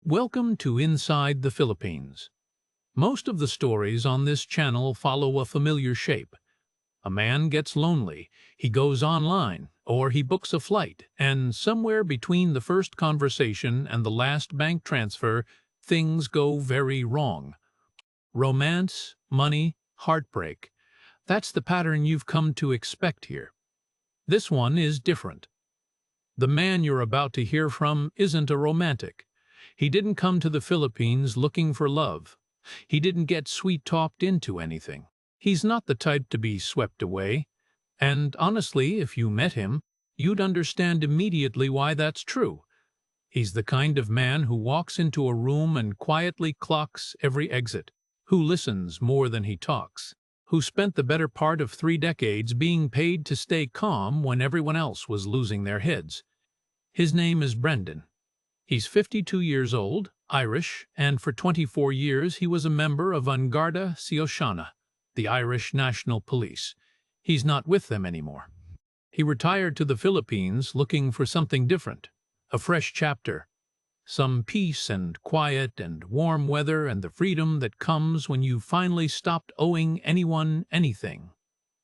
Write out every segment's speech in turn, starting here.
Welcome to Inside the Philippines. Most of the stories on this channel follow a familiar shape. A man gets lonely, he goes online, or he books a flight, and somewhere between the first conversation and the last bank transfer, things go very wrong. Romance, money, heartbreak. That's the pattern you've come to expect here. This one is different. The man you're about to hear from isn't a romantic. He didn't come to the Philippines looking for love. He didn't get sweet-talked into anything. He's not the type to be swept away. And honestly, if you met him, you'd understand immediately why that's true. He's the kind of man who walks into a room and quietly clocks every exit, who listens more than he talks, who spent the better part of 3 decades being paid to stay calm when everyone else was losing their heads. His name is Brendan. He's 52 years old, Irish, and for 24 years he was a member of An Garda Síochána, the Irish National Police. He's not with them anymore. He retired to the Philippines looking for something different, a fresh chapter, some peace and quiet and warm weather and the freedom that comes when you finally stopped owing anyone anything.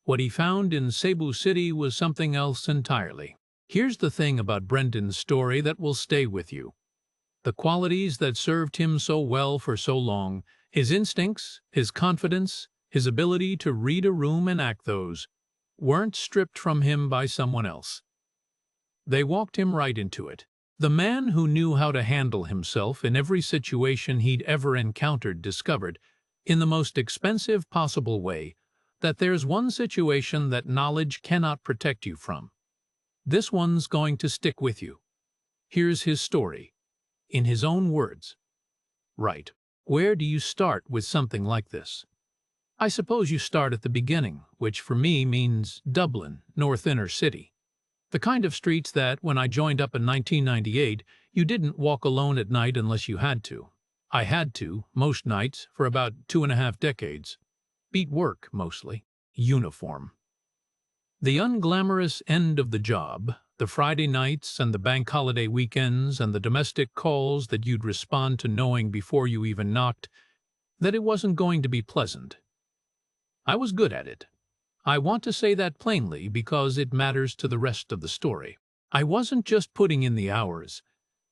What he found in Cebu City was something else entirely. Here's the thing about Brendan's story that will stay with you. The qualities that served him so well for so long, his instincts, his confidence, his ability to read a room and act those, weren't stripped from him by someone else. They walked him right into it. The man who knew how to handle himself in every situation he'd ever encountered discovered, in the most expensive possible way, that there's one situation that knowledge cannot protect you from. This one's going to stick with you. Here's his story, in his own words. Right. Where do you start with something like this? I suppose you start at the beginning, which for me means Dublin, North Inner City. The kind of streets that, when I joined up in 1998, you didn't walk alone at night unless you had to. I had to, most nights, for about 2.5 decades. Beat work, mostly. Uniform. The unglamorous end of the job, the Friday nights and the bank holiday weekends and the domestic calls that you'd respond to knowing before you even knocked that it wasn't going to be pleasant. I was good at it. I want to say that plainly because it matters to the rest of the story. I wasn't just putting in the hours.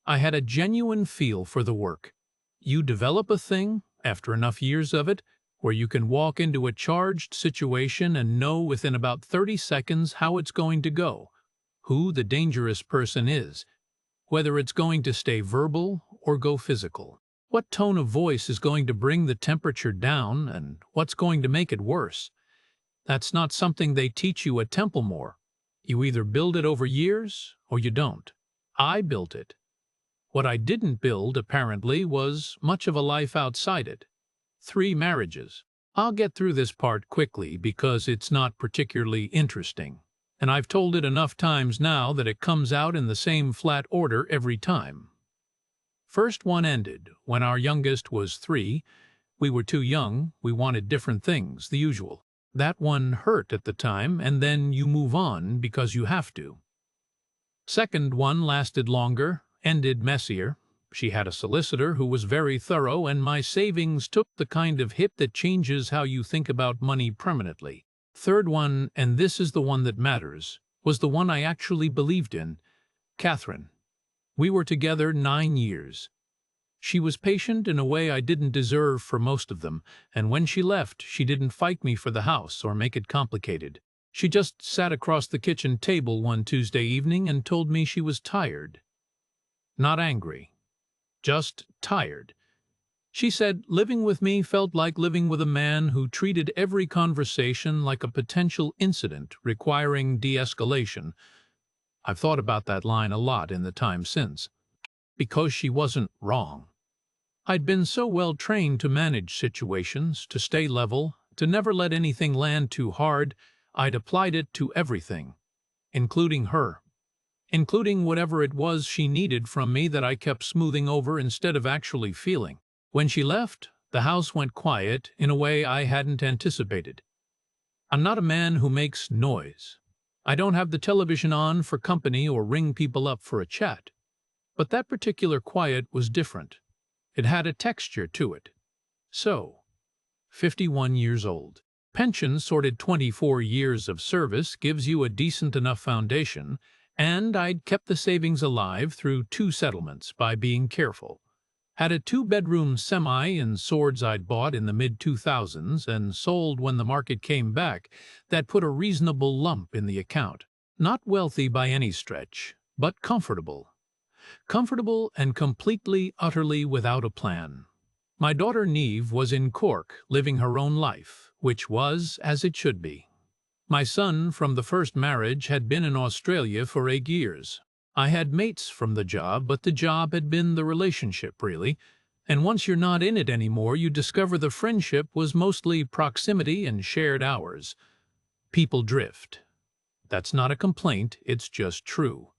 I had a genuine feel for the work. You develop a thing, after enough years of it, where you can walk into a charged situation and know within about 30 seconds how it's going to go, who the dangerous person is, whether it's going to stay verbal or go physical, what tone of voice is going to bring the temperature down and what's going to make it worse. That's not something they teach you at Templemore. You either build it over years or you don't. I built it. What I didn't build, apparently, was much of a life outside it. 3 marriages. I'll get through this part quickly because it's not particularly interesting, and I've told it enough times now that it comes out in the same flat order every time. First one ended when our youngest was 3. We were too young, we wanted different things, the usual. That one hurt at the time, and then you move on because you have to. Second one lasted longer, ended messier. She had a solicitor who was very thorough, and my savings took the kind of hit that changes how you think about money permanently. Third one, and this is the one that matters, was the one I actually believed in, Catherine. We were together 9 years. She was patient in a way I didn't deserve for most of them, and when she left, she didn't fight me for the house or make it complicated. She just sat across the kitchen table one Tuesday evening and told me she was tired. Not angry. Just tired. She said living with me felt like living with a man who treated every conversation like a potential incident requiring de-escalation. I've thought about that line a lot in the time since. Because she wasn't wrong. I'd been so well trained to manage situations, to stay level, to never let anything land too hard, I'd applied it to everything, including her. Including whatever it was she needed from me that I kept smoothing over instead of actually feeling. When she left, the house went quiet in a way I hadn't anticipated. I'm not a man who makes noise. I don't have the television on for company or ring people up for a chat. But that particular quiet was different. It had a texture to it. So, 51 years old. Pension sorted 24 years of service gives you a decent enough foundation, and I'd kept the savings alive through 2 settlements by being careful. Had a 2-bedroom semi in Swords I'd bought in the mid-2000s and sold when the market came back that put a reasonable lump in the account. Not wealthy by any stretch, but comfortable. Comfortable and completely, utterly without a plan. My daughter Neve was in Cork, living her own life, which was as it should be. My son, from the first marriage, had been in Australia for 8 years. I had mates from the job, but the job had been the relationship, really. And once you're not in it anymore, you discover the friendship was mostly proximity and shared hours. People drift. That's not a complaint, it's just true.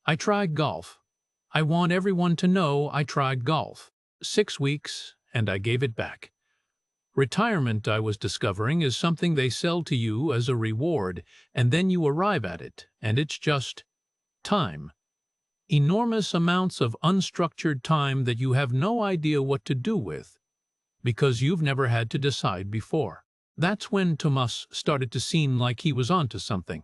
I tried golf. I want everyone to know I tried golf. 6 weeks, and I gave it back. Retirement, I was discovering, is something they sell to you as a reward, and then you arrive at it, and it's just time. Enormous amounts of unstructured time that you have no idea what to do with, because you've never had to decide before. That's when Tomas started to seem like he was onto something.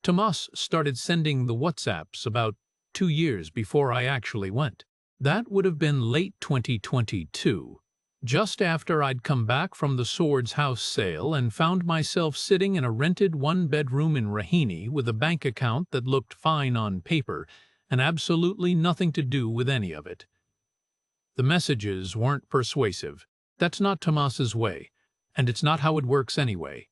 Tomas started sending the WhatsApps about 2 years before I actually went. That would have been late 2022, just after I'd come back from the Swords house sale and found myself sitting in a rented 1-bedroom in Raheny with a bank account that looked fine on paper and absolutely nothing to do with any of it. The messages weren't persuasive. That's not Tomas's way, and it's not how it works anyway.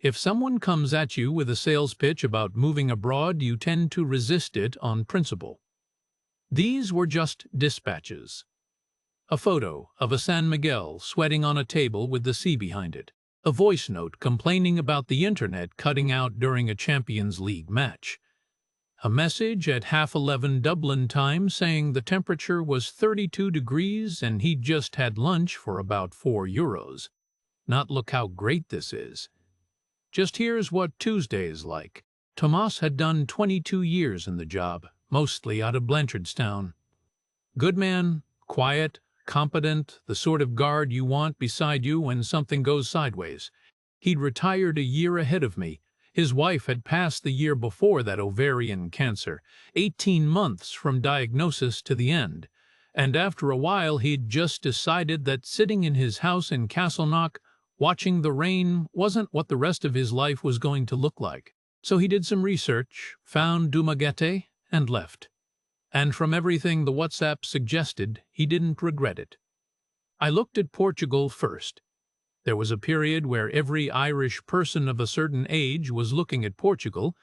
If someone comes at you with a sales pitch about moving abroad, you tend to resist it on principle. These were just dispatches. A photo of a San Miguel sweating on a table with the sea behind it. A voice note complaining about the internet cutting out during a Champions League match. A message at 11:30 Dublin time saying the temperature was 32 degrees and he'd just had lunch for about €4. Not look how great this is. Just here's what Tuesday is like. Tomas had done 22 years in the job, mostly out of Blanchardstown. Good man, quiet, competent, the sort of guard you want beside you when something goes sideways. He'd retired a year ahead of me. His wife had passed the year before that ovarian cancer, 18 months from diagnosis to the end. And after a while he'd just decided that sitting in his house in Castleknock, watching the rain, wasn't what the rest of his life was going to look like. So he did some research, found Dumaguete, and left. And from everything the WhatsApp suggested, he didn't regret it. I looked at Portugal first. There was a period where every Irish person of a certain age was looking at Portugal,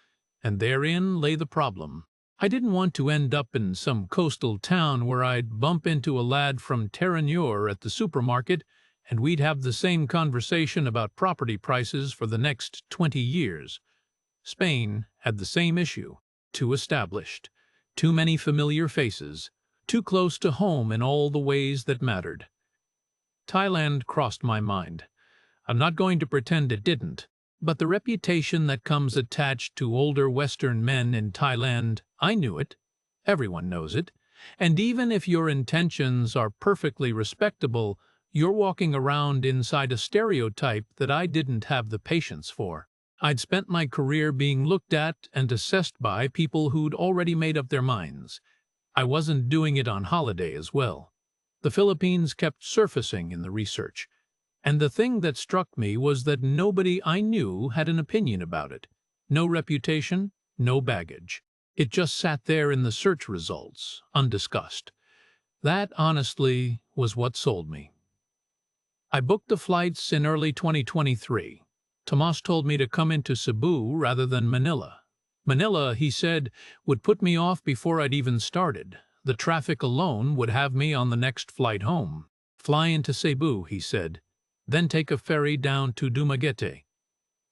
and therein lay the problem. I didn't want to end up in some coastal town where I'd bump into a lad from Terenure at the supermarket, and we'd have the same conversation about property prices for the next 20 years. Spain had the same issue. Too established. Too many familiar faces. Too close to home in all the ways that mattered. Thailand crossed my mind. I'm not going to pretend it didn't, but the reputation that comes attached to older Western men in Thailand, I knew it. Everyone knows it. And even if your intentions are perfectly respectable, you're walking around inside a stereotype that I didn't have the patience for. I'd spent my career being looked at and assessed by people who'd already made up their minds. I wasn't doing it on holiday as well. The Philippines kept surfacing in the research, and the thing that struck me was that nobody I knew had an opinion about it. No reputation, no baggage. It just sat there in the search results, undiscussed. That, honestly, was what sold me. I booked the flights in early 2023. Tomas told me to come into Cebu rather than Manila. Manila, he said, would put me off before I'd even started. The traffic alone would have me on the next flight home. Fly into Cebu, he said, then take a ferry down to Dumaguete.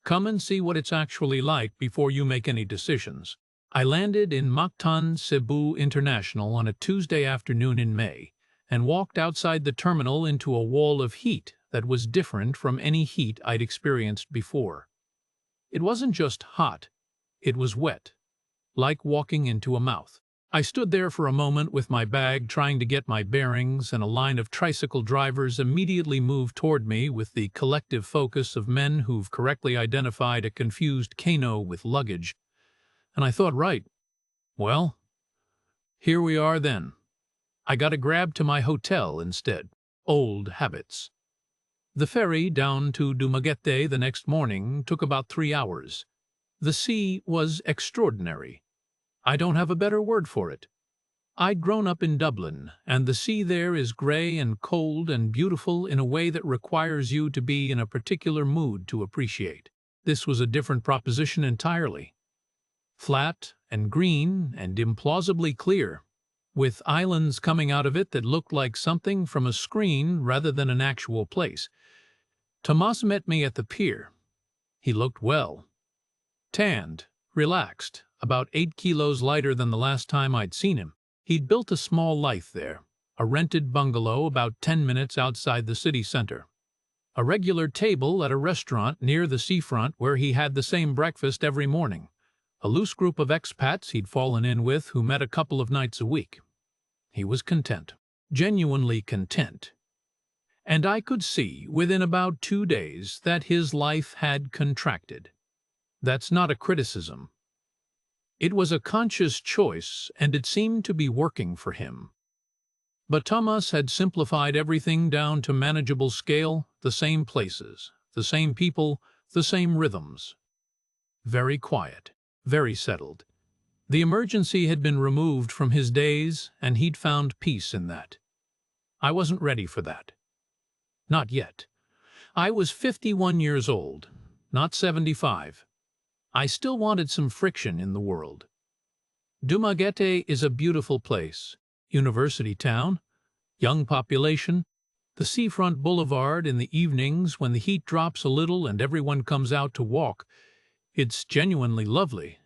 Come and see what it's actually like before you make any decisions. I landed in Mactan, Cebu International on a Tuesday afternoon in May, and walked outside the terminal into a wall of heat that was different from any heat I'd experienced before. It wasn't just hot, it was wet, like walking into a mouth. I stood there for a moment with my bag trying to get my bearings, and a line of tricycle drivers immediately moved toward me with the collective focus of men who've correctly identified a confused Kano with luggage. And I thought, right, well, here we are then. I got a grab to my hotel instead. Old habits. The ferry down to Dumaguete the next morning took about 3 hours. The sea was extraordinary. I don't have a better word for it. I'd grown up in Dublin, and the sea there is grey and cold and beautiful in a way that requires you to be in a particular mood to appreciate. This was a different proposition entirely. Flat and green and implausibly clear, with islands coming out of it that looked like something from a screen rather than an actual place. Tomas met me at the pier. He looked well. Tanned, relaxed, about 8 kilos lighter than the last time I'd seen him. He'd built a small life there, a rented bungalow about 10 minutes outside the city center. A regular table at a restaurant near the seafront where he had the same breakfast every morning. A loose group of expats he'd fallen in with who met a couple of nights a week. He was content, genuinely content. And I could see, within about 2 days, that his life had contracted. That's not a criticism. It was a conscious choice, and it seemed to be working for him. But Thomas had simplified everything down to manageable scale, the same places, the same people, the same rhythms. Very quiet, very settled. The emergency had been removed from his days, and he'd found peace in that. I wasn't ready for that. Not yet. I was 51 years old, not 75. I still wanted some friction in the world. Dumaguete is a beautiful place. University town, young population, the seafront boulevard in the evenings when the heat drops a little and everyone comes out to walk. It's genuinely lovely.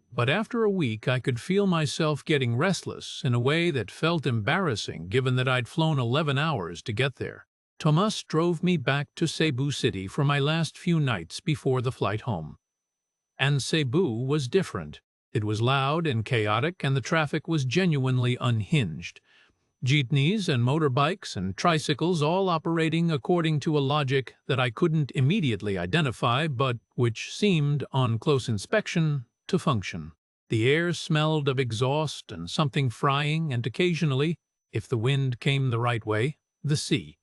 But after a week I could feel myself getting restless in a way that felt embarrassing given that I'd flown 11 hours to get there. Tomas drove me back to Cebu City for my last few nights before the flight home. And Cebu was different. It was loud and chaotic, and the traffic was genuinely unhinged. Jeepneys and motorbikes and tricycles all operating according to a logic that I couldn't immediately identify, but which seemed, on close inspection, to function. The air smelled of exhaust and something frying, and occasionally, if the wind came the right way, the sea.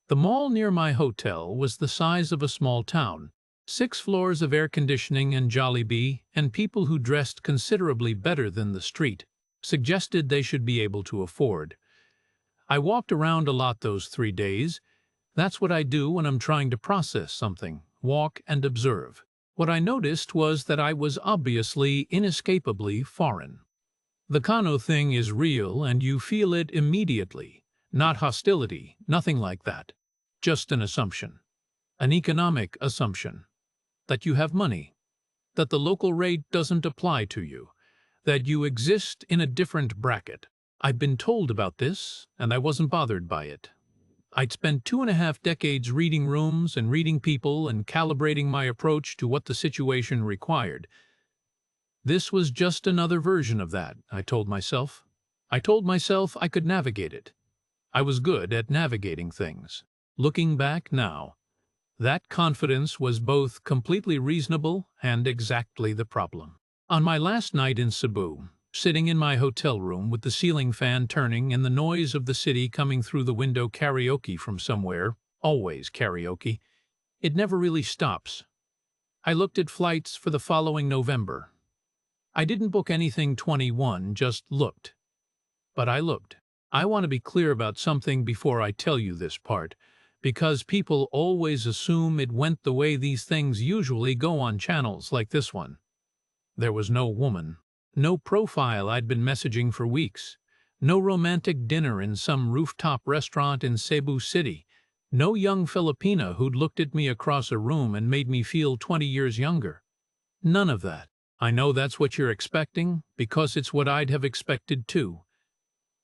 The mall near my hotel was the size of a small town. 6 floors of air conditioning and Jollibee, and people who dressed considerably better than the street suggested they should be able to afford. I walked around a lot those 3 days. That's what I do when I'm trying to process something, walk and observe. What I noticed was that I was obviously inescapably foreign. The Kano thing is real and you feel it immediately. Not hostility, nothing like that. Just an assumption. An economic assumption. That you have money, that the local rate doesn't apply to you, that you exist in a different bracket. I'd been told about this, and I wasn't bothered by it. I'd spent 2.5 decades reading rooms and reading people and calibrating my approach to what the situation required. This was just another version of that, I told myself. I told myself I could navigate it. I was good at navigating things. Looking back now, that confidence was both completely reasonable and exactly the problem. On my last night in Cebu, sitting in my hotel room with the ceiling fan turning and the noise of the city coming through the window, karaoke from somewhere, always karaoke, it never really stops. I looked at flights for the following November. I didn't book anything 21, just looked. But I looked. I want to be clear about something before I tell you this part, because people always assume it went the way these things usually go on channels like this one. There was no woman, no profile I'd been messaging for weeks, no romantic dinner in some rooftop restaurant in Cebu City, no young Filipina who'd looked at me across a room and made me feel 20 years younger. None of that. I know that's what you're expecting, because it's what I'd have expected too.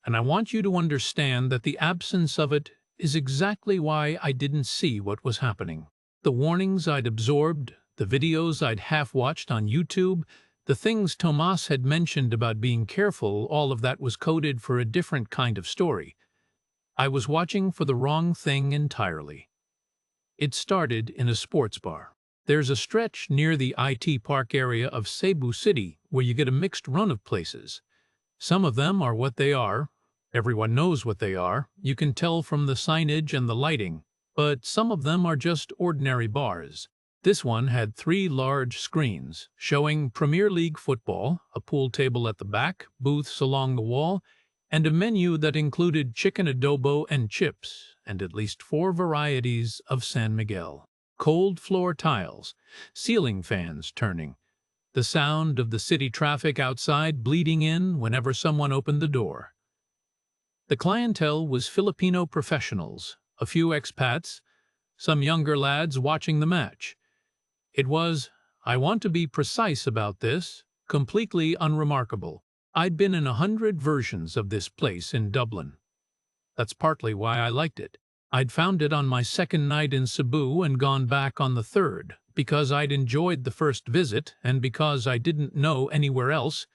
And I want you to understand that the absence of it is exactly why I didn't see what was happening. The warnings I'd absorbed, the videos I'd half-watched on YouTube, The things Tomas had mentioned about being careful, all of that was coded for a different kind of story. I was watching for the wrong thing entirely. It started in a sports bar. There's a stretch near the IT Park area of Cebu City where you get a mixed run of places. Some of them are what they are. Everyone knows what they are. You can tell from the signage and the lighting. But some of them are just ordinary bars. This one had 3 large screens showing Premier League football, a pool table at the back, booths along the wall, and a menu that included chicken adobo and chips, and at least 4 varieties of San Miguel. Cold floor tiles, ceiling fans turning, the sound of the city traffic outside bleeding in whenever someone opened the door. The clientele was Filipino professionals, a few expats, some younger lads watching the match. It was, I want to be precise about this, completely unremarkable. I'd been in 100 versions of this place in Dublin. That's partly why I liked it. I'd found it on my second night in Cebu and gone back on the third, because I'd enjoyed the first visit and because I didn't know anywhere else,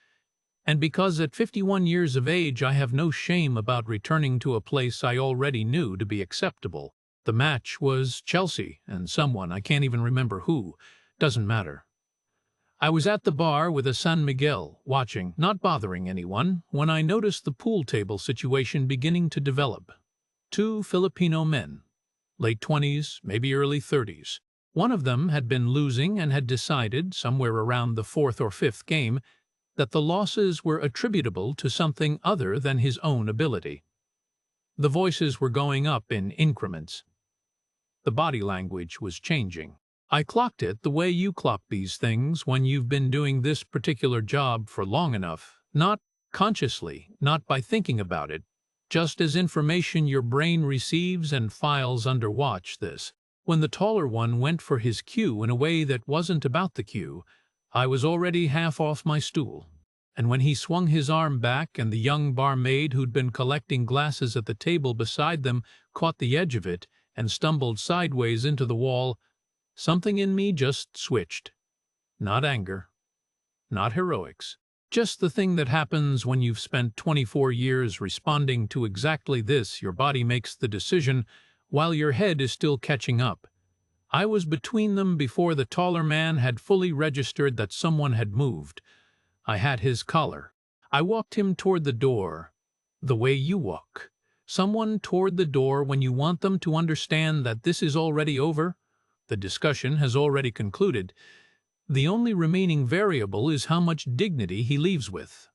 and because at 51 years of age I have no shame about returning to a place I already knew to be acceptable. The match was Chelsea and someone, I can't even remember who, doesn't matter. I was at the bar with a San Miguel, watching, not bothering anyone, when I noticed the pool table situation beginning to develop. 2 Filipino men, late 20s, maybe early 30s. One of them had been losing and had decided, somewhere around the 4th or 5th game, that the losses were attributable to something other than his own ability. The voices were going up in increments. The body language was changing. I clocked it the way you clock these things when you've been doing this particular job for long enough, not consciously, not by thinking about it, just as information your brain receives and files under watch this. When the taller one went for his cue in a way that wasn't about the cue, I was already half off my stool. And when he swung his arm back and the young barmaid who'd been collecting glasses at the table beside them caught the edge of it and stumbled sideways into the wall, something in me just switched. Not anger, not heroics, just the thing that happens when you've spent 24 years responding to exactly this. Your body makes the decision while your head is still catching up. I was between them before the taller man had fully registered that someone had moved. I had his collar. I walked him toward the door, the way you walk. Someone toward the door when you want them to understand that this is already over. The discussion has already concluded. The only remaining variable is how much dignity he leaves with.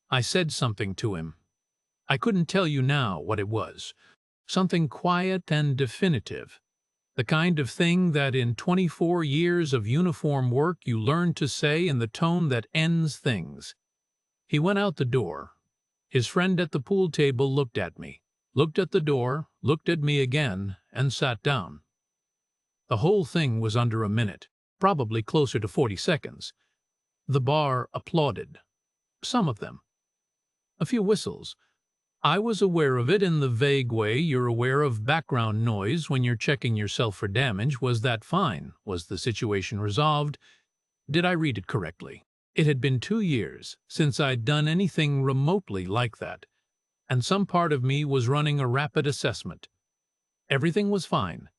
I said something to him. I couldn't tell you now what it was. Something quiet and definitive. The kind of thing that in 24 years of uniform work you learn to say in the tone that ends things. He went out the door. His friend at the pool table looked at me, looked at the door, looked at me again, and sat down. The whole thing was under a minute, probably closer to 40 seconds. The bar applauded. Some of them. A few whistles. I was aware of it in the vague way you're aware of background noise when you're checking yourself for damage. Was that fine? Was the situation resolved? Did I read it correctly? It had been 2 years since I'd done anything remotely like that, and some part of me was running a rapid assessment. Everything was fine.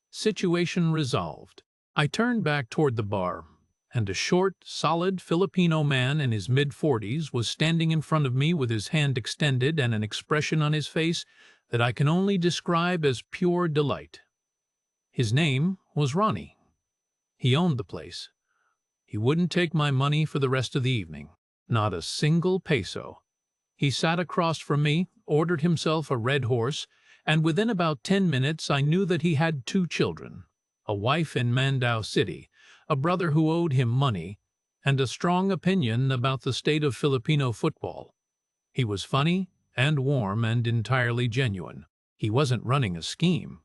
Situation resolved. I turned back toward the bar, and a short, solid Filipino man in his mid-40s was standing in front of me with his hand extended and an expression on his face that I can only describe as pure delight. His name was Ronnie. He owned the place. He wouldn't take my money for the rest of the evening. Not a single peso. He sat across from me, ordered himself a red horse, and within about 10 minutes I knew that he had 2 children, a wife in Mandaue City, a brother who owed him money, and a strong opinion about the state of Filipino football. He was funny and warm and entirely genuine. He wasn't running a scheme.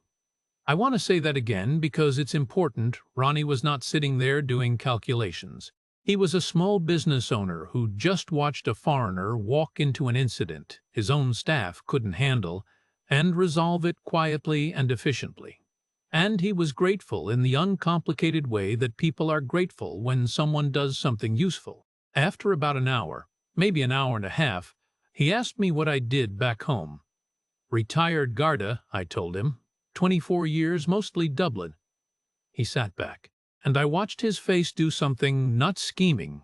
I want to say that again because it's important. Ronnie was not sitting there doing calculations. He was a small business owner who just watched a foreigner walk into an incident his own staff couldn't handle and resolve it quietly and efficiently. And he was grateful in the uncomplicated way that people are grateful when someone does something useful. After about an hour, maybe an hour and a half, he asked me what I did back home. Retired Garda, I told him. 24 years, mostly Dublin. He sat back, and I watched his face do something not scheming,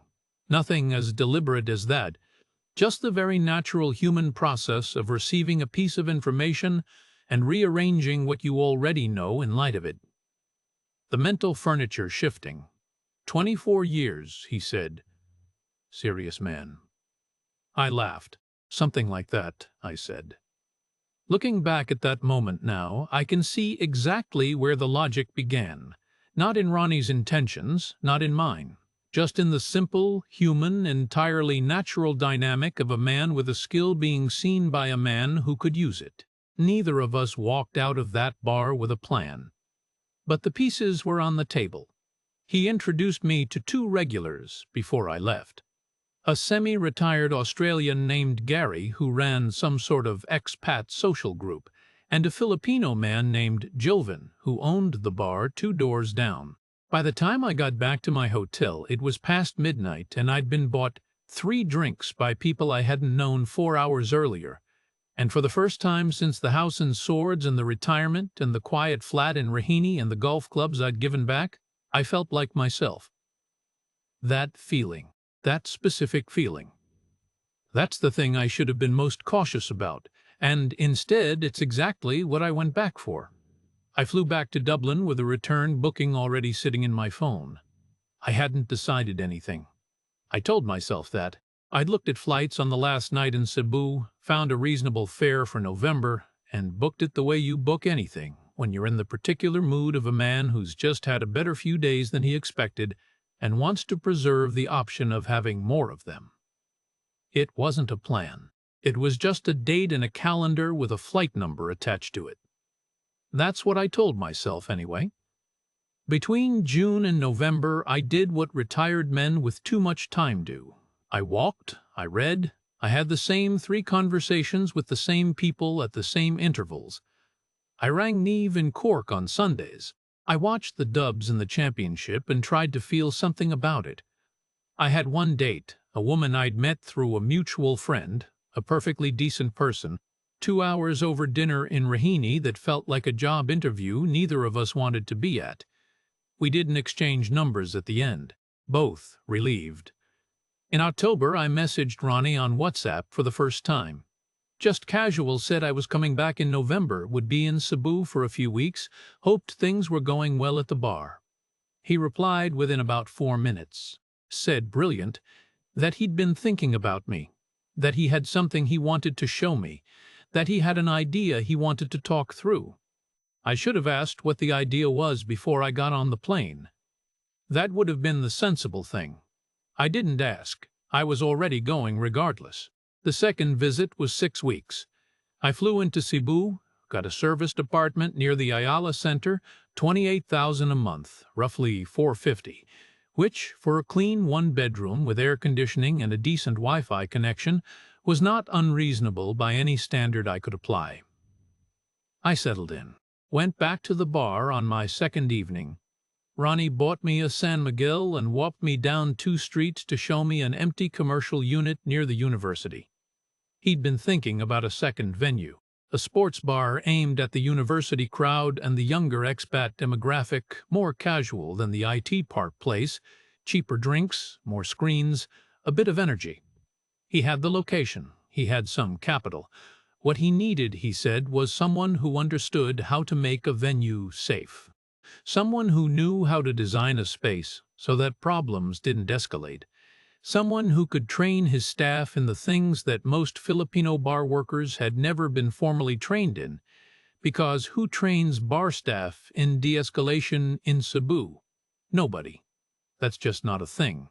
nothing as deliberate as that, just the very natural human process of receiving a piece of information and rearranging what you already know in light of it. The mental furniture shifting. 24 years, he said. Serious man. I laughed. Something like that, I said. Looking back at that moment now, I can see exactly where the logic began. Not in Ronnie's intentions, not in mine. Just in the simple, human, entirely natural dynamic of a man with a skill being seen by a man who could use it. Neither of us walked out of that bar with a plan. But the pieces were on the table. He introduced me to two regulars before I left. A semi-retired Australian named Gary who ran some sort of expat social group, and a Filipino man named Jovan who owned the bar 2 doors down. By the time I got back to my hotel, it was past midnight and I'd been bought 3 drinks by people I hadn't known 4 hours earlier. And for the first time since the house and swords and the retirement and the quiet flat in Raheny and the golf clubs I'd given back, I felt like myself. That feeling, that specific feeling. That's the thing I should have been most cautious about, and instead it's exactly what I went back for. I flew back to Dublin with a return booking already sitting in my phone. I hadn't decided anything. I told myself that. I'd looked at flights on the last night in Cebu, found a reasonable fare for November, and booked it the way you book anything, when you're in the particular mood of a man who's just had a better few days than he expected and wants to preserve the option of having more of them. It wasn't a plan. It was just a date in a calendar with a flight number attached to it. That's what I told myself, anyway. Between June and November, I did what retired men with too much time do. I walked, I read, I had the same 3 conversations with the same people at the same intervals. I rang Neve in Cork on Sundays. I watched the Dubs in the championship and tried to feel something about it. I had one date, a woman I'd met through a mutual friend, a perfectly decent person, 2 hours over dinner in Raheny that felt like a job interview neither of us wanted to be at. We didn't exchange numbers at the end, both relieved. In October, I messaged Ronnie on WhatsApp for the first time. Just casual, said I was coming back in November, would be in Cebu for a few weeks, hoped things were going well at the bar. He replied within about 4 minutes. Said, brilliant, that he'd been thinking about me, that he had something he wanted to show me, that he had an idea he wanted to talk through. I should have asked what the idea was before I got on the plane. That would have been the sensible thing. I didn't ask. I was already going regardless. The second visit was 6 weeks. I flew into Cebu, got a serviced apartment near the Ayala Center, $28,000 a month, roughly $450, which, for a clean 1-bedroom with air conditioning and a decent Wi-Fi connection, was not unreasonable by any standard I could apply. I settled in, went back to the bar on my second evening. Ronnie bought me a San Miguel and walked me down 2 streets to show me an empty commercial unit near the university. He'd been thinking about a second venue, a sports bar aimed at the university crowd and the younger expat demographic, more casual than the IT park place, cheaper drinks, more screens, a bit of energy. He had the location, he had some capital. What he needed, he said, was someone who understood how to make a venue safe. Someone who knew how to design a space so that problems didn't escalate. Someone who could train his staff in the things that most Filipino bar workers had never been formally trained in. Because who trains bar staff in de-escalation in Cebu? Nobody. That's just not a thing.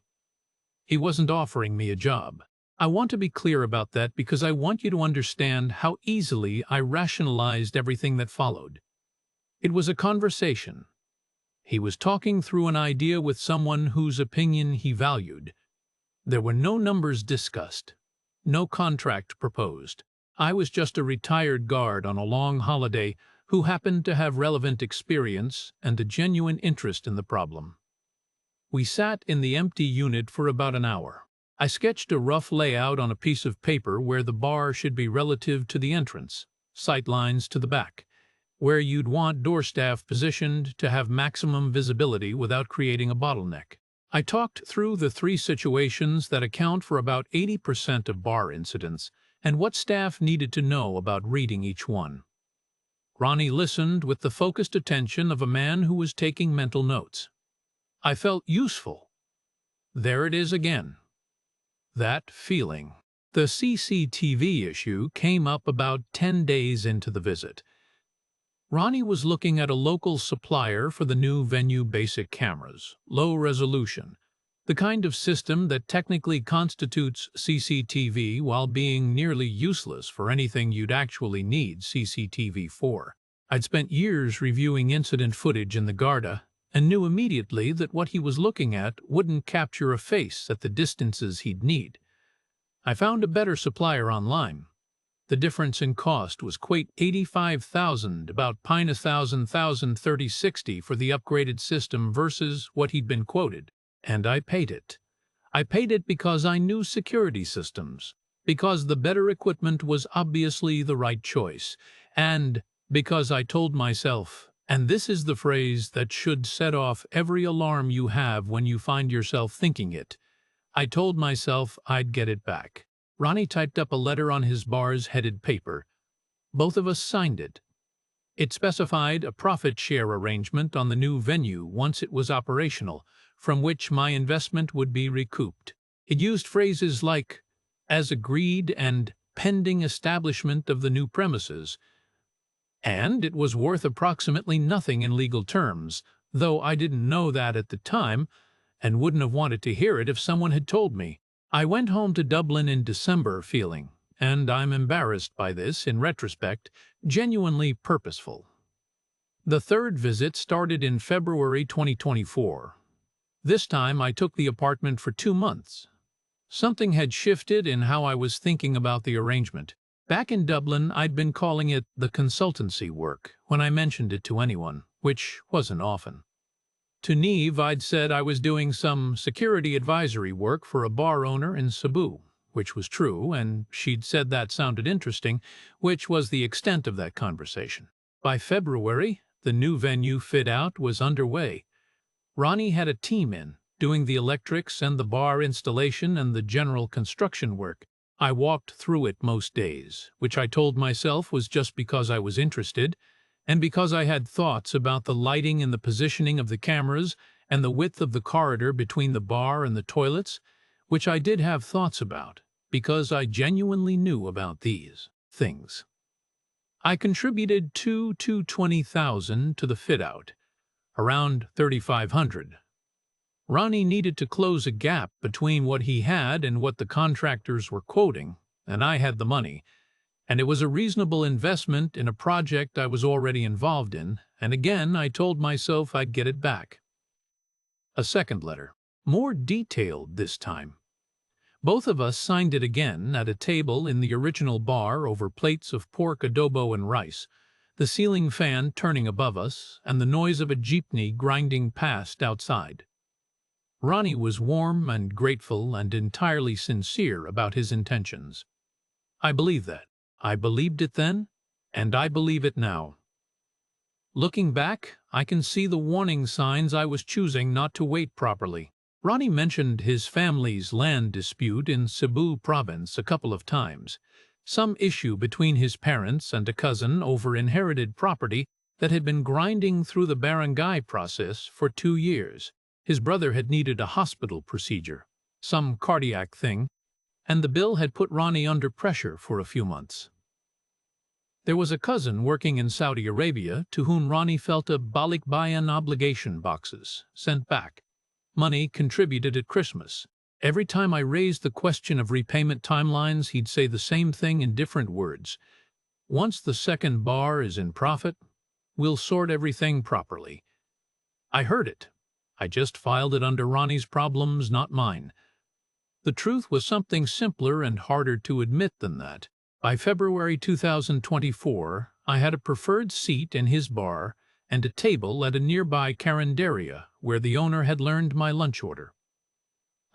He wasn't offering me a job. I want to be clear about that because I want you to understand how easily I rationalized everything that followed. It was a conversation. He was talking through an idea with someone whose opinion he valued. There were no numbers discussed, no contract proposed. I was just a retired guard on a long holiday who happened to have relevant experience and a genuine interest in the problem. We sat in the empty unit for about an hour. I sketched a rough layout on a piece of paper where the bar should be relative to the entrance, sight lines to the back, where you'd want door staff positioned to have maximum visibility without creating a bottleneck. I talked through the three situations that account for about 80% of bar incidents and what staff needed to know about reading each one. Ronnie listened with the focused attention of a man who was taking mental notes. I felt useful. There it is again. That feeling. The CCTV issue came up about 10 days into the visit. Ronnie was looking at a local supplier for the new venue basic cameras, low resolution, the kind of system that technically constitutes CCTV while being nearly useless for anything you'd actually need CCTV for. I'd spent years reviewing incident footage in the Garda and knew immediately that what he was looking at wouldn't capture a face at the distances he'd need. I found a better supplier online. The difference in cost was quite 85,000, about pine 1,000, 3060 for the upgraded system versus what he'd been quoted. And I paid it. I paid it because I knew security systems, because the better equipment was obviously the right choice, and because I told myself, and this is the phrase that should set off every alarm you have when you find yourself thinking it, I told myself I'd get it back. Ronnie typed up a letter on his bars-headed paper. Both of us signed it. It specified a profit share arrangement on the new venue once it was operational, from which my investment would be recouped. It used phrases like, as agreed and pending establishment of the new premises, and it was worth approximately nothing in legal terms, though I didn't know that at the time and wouldn't have wanted to hear it if someone had told me. I went home to Dublin in December feeling, and I'm embarrassed by this in retrospect, genuinely purposeful. The third visit started in February 2024. This time I took the apartment for 2 months. Something had shifted in how I was thinking about the arrangement. Back in Dublin, I'd been calling it the consultancy work when I mentioned it to anyone, which wasn't often. To Neve, I'd said I was doing some security advisory work for a bar owner in Cebu, which was true, and she'd said that sounded interesting, which was the extent of that conversation. By February, the new venue fit-out was underway. Ronnie had a team in, doing the electrics and the bar installation and the general construction work. I walked through it most days, which I told myself was just because I was interested, and because I had thoughts about the lighting and the positioning of the cameras and the width of the corridor between the bar and the toilets, which I did have thoughts about, because I genuinely knew about these things. I contributed to 20,000 to the fit-out, around 3,500. Ronnie needed to close a gap between what he had and what the contractors were quoting, and I had the money, and it was a reasonable investment in a project I was already involved in, and again I told myself I'd get it back. A second letter, more detailed this time. Both of us signed it again at a table in the original bar over plates of pork adobo and rice, the ceiling fan turning above us, and the noise of a jeepney grinding past outside. Ronnie was warm and grateful and entirely sincere about his intentions. I believe that. I believed it then, and I believe it now. Looking back, I can see the warning signs I was choosing not to wait properly. Ronnie mentioned his family's land dispute in Cebu province a couple of times, some issue between his parents and a cousin over inherited property that had been grinding through the barangay process for 2 years. His brother had needed a hospital procedure, some cardiac thing, and the bill had put Ronnie under pressure for a few months. There was a cousin working in Saudi Arabia to whom Ronnie felt a balikbayan obligation boxes sent back. Money contributed at Christmas. Every time I raised the question of repayment timelines, he'd say the same thing in different words. Once the second bar is in profit, we'll sort everything properly. I heard it. I just filed it under Ronnie's problems, not mine. The truth was something simpler and harder to admit than that. By February 2024, I had a preferred seat in his bar and a table at a nearby carinderia where the owner had learned my lunch order.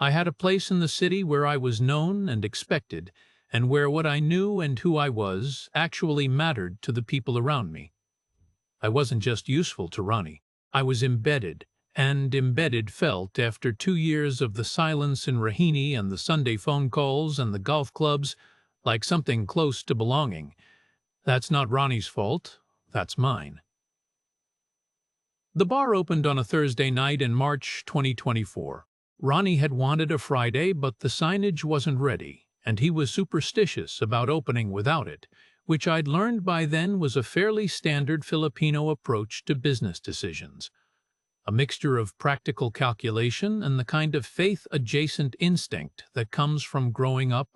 I had a place in the city where I was known and expected, and where what I knew and who I was actually mattered to the people around me. I wasn't just useful to Ronnie. I was embedded, and embedded felt after 2 years of the silence in Raheny and the Sunday phone calls and the golf clubs like something close to belonging. That's not Ronnie's fault. That's mine. The bar opened on a Thursday night in March 2024. Ronnie had wanted a Friday, but the signage wasn't ready, and he was superstitious about opening without it, which I'd learned by then was a fairly standard Filipino approach to business decisions. A mixture of practical calculation and the kind of faith-adjacent instinct that comes from growing up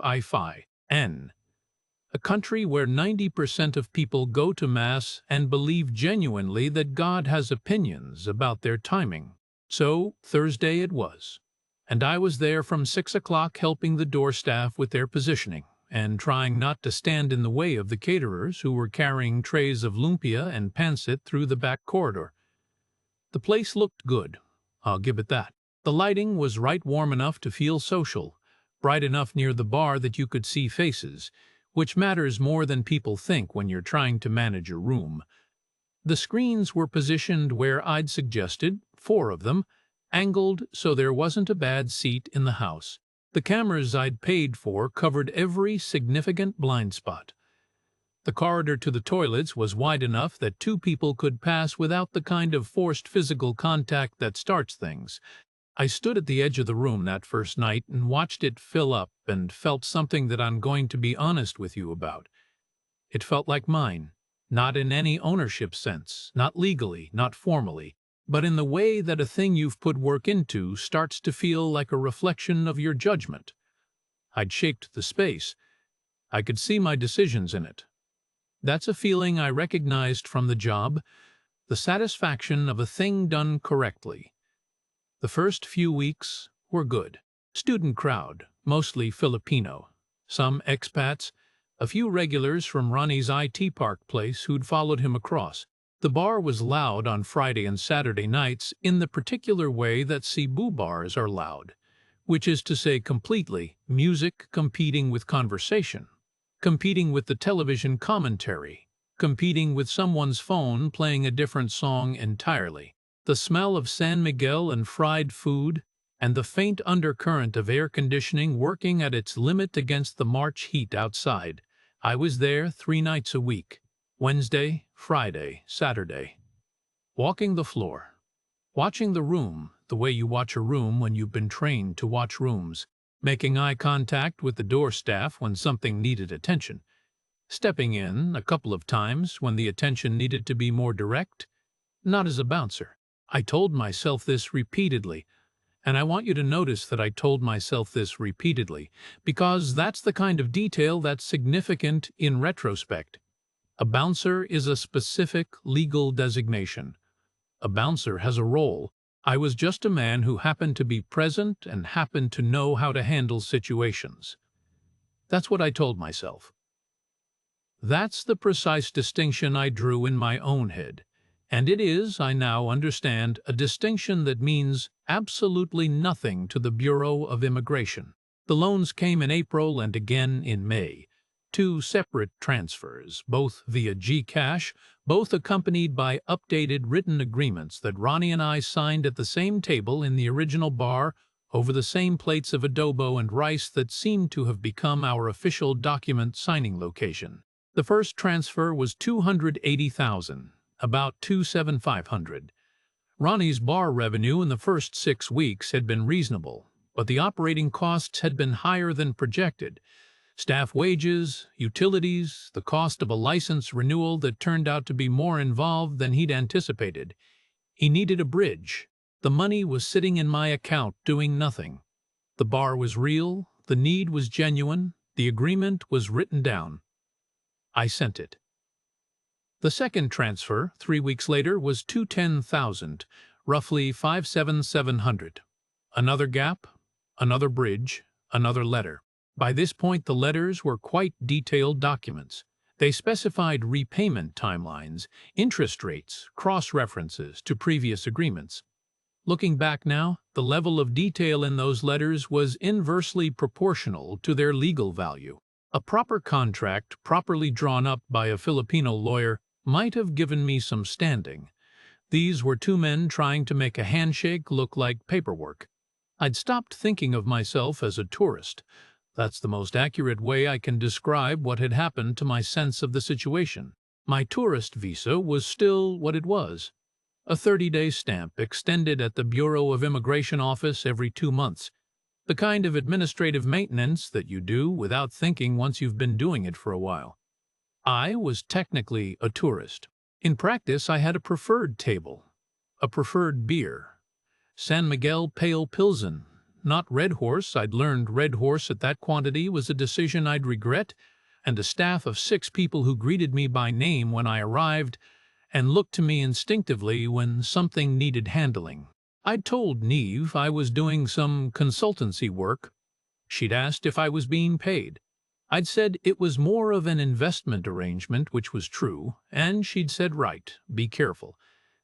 in a country where 90% of people go to Mass and believe genuinely that God has opinions about their timing. So, Thursday it was. And I was there from 6 o'clock helping the door staff with their positioning, and trying not to stand in the way of the caterers who were carrying trays of lumpia and pancit through the back corridor. The place looked good, I'll give it that. The lighting was right warm enough to feel social, bright enough near the bar that you could see faces, which matters more than people think when you're trying to manage a room. The screens were positioned where I'd suggested, 4 of them, angled so there wasn't a bad seat in the house. The cameras I'd paid for covered every significant blind spot. The corridor to the toilets was wide enough that 2 people could pass without the kind of forced physical contact that starts things. I stood at the edge of the room that first night and watched it fill up and felt something that I'm going to be honest with you about. It felt like mine, not in any ownership sense, not legally, not formally, but in the way that a thing you've put work into starts to feel like a reflection of your judgment. I'd shaped the space. I could see my decisions in it. That's a feeling I recognized from the job, the satisfaction of a thing done correctly. The first few weeks were good. Student crowd, mostly Filipino. Some expats, a few regulars from Ronnie's IT Park place who'd followed him across. The bar was loud on Friday and Saturday nights in the particular way that Cebu bars are loud, which is to say completely music competing with conversation, competing with the television commentary, competing with someone's phone playing a different song entirely. The smell of San Miguel and fried food, and the faint undercurrent of air conditioning working at its limit against the March heat outside. I was there 3 nights a week, Wednesday, Friday, Saturday. Walking the floor, watching the room the way you watch a room when you've been trained to watch rooms, making eye contact with the door staff when something needed attention, stepping in a couple of times when the attention needed to be more direct, not as a bouncer. I told myself this repeatedly, and I want you to notice that I told myself this repeatedly, because that's the kind of detail that's significant in retrospect. A bouncer is a specific legal designation. A bouncer has a role. I was just a man who happened to be present and happened to know how to handle situations. That's what I told myself. That's the precise distinction I drew in my own head. And it is, I now understand, a distinction that means absolutely nothing to the Bureau of Immigration. The loans came in April and again in May. 2 separate transfers, both via GCash, both accompanied by updated written agreements that Ronnie and I signed at the same table in the original bar over the same plates of adobo and rice that seemed to have become our official document signing location. The first transfer was $280,000. About $275,000. Ronnie's bar revenue in the first 6 weeks had been reasonable, but the operating costs had been higher than projected. Staff wages, utilities, the cost of a license renewal that turned out to be more involved than he'd anticipated. He needed a bridge. The money was sitting in my account doing nothing. The bar was real, the need was genuine, the agreement was written down. I sent it. The second transfer, 3 weeks later, was $210,000, roughly $577,000. Another gap, another bridge, another letter. By this point, the letters were quite detailed documents. They specified repayment timelines, interest rates, cross-references to previous agreements. Looking back now, the level of detail in those letters was inversely proportional to their legal value. A proper contract, properly drawn up by a Filipino lawyer, might have given me some standing. These were two men trying to make a handshake look like paperwork. I'd stopped thinking of myself as a tourist. That's the most accurate way I can describe what had happened to my sense of the situation. My tourist visa was still what it was. A 30-day stamp extended at the Bureau of Immigration office every 2 months. The kind of administrative maintenance that you do without thinking once you've been doing it for a while. I was technically a tourist. In practice, I had a preferred table, a preferred beer. San Miguel Pale Pilsen, not Red Horse. I'd learned Red Horse at that quantity was a decision I'd regret, and a staff of 6 people who greeted me by name when I arrived and looked to me instinctively when something needed handling. I'd told Neve I was doing some consultancy work. She'd asked if I was being paid. I'd said it was more of an investment arrangement, which was true, and she'd said, right, be careful,